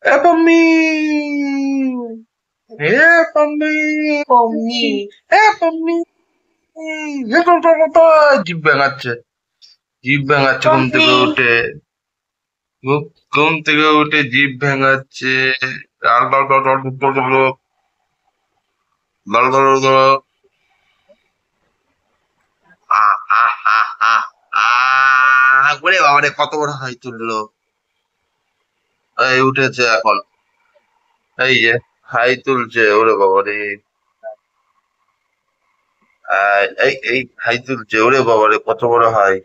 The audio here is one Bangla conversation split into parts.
এ পাম্মি, এ পাম্মি, পাম্মি, এ পাম্মি, এ তো তো তো জিভ ভেঙাচ্ছে, জিভ ভেঙাচ্ছে ঘুম থেকে উঠে, ঘুম থেকে উঠে জিভ ভেঙাচ্ছে, আর দর দর দর দর দর দর দর দর দর, আহ আহ আহ আহ আহ ওরে বাবারে কত বড় হাই তুললো, এই উঠেছে এখন, এই যে হাই তুলছে, ওরে বাবারে, এই এই হাই তুলছে, ওরে বাবারে কত বড় হাই।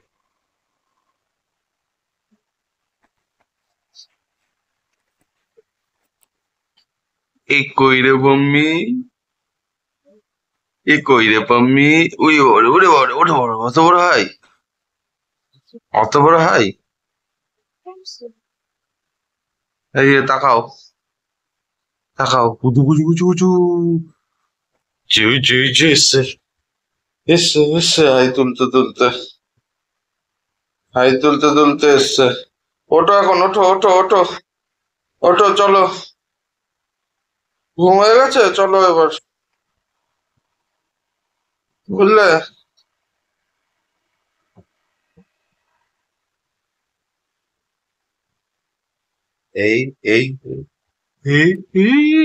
এই কই রে বম্মি, এই কই রে পাম্মি, উই বাবারে, ওরে বাবারে, ওরে বড়, অত বড় হাই, অত বড় হাই, এই যে তাকাও, তাকাও, কুচু কুচু কুচু কুচু, জি জি জি, এসছে, এসছে এসছে, হাই তুলতে তুলতে, হাই তুলতে তুলতে এসছে। ওঠো এখন, ওঠো ওঠো ওঠো, ওঠো চলো, ঘুম হয়ে গেছে, চলো এবার, বুঝলে? এই এই এই এই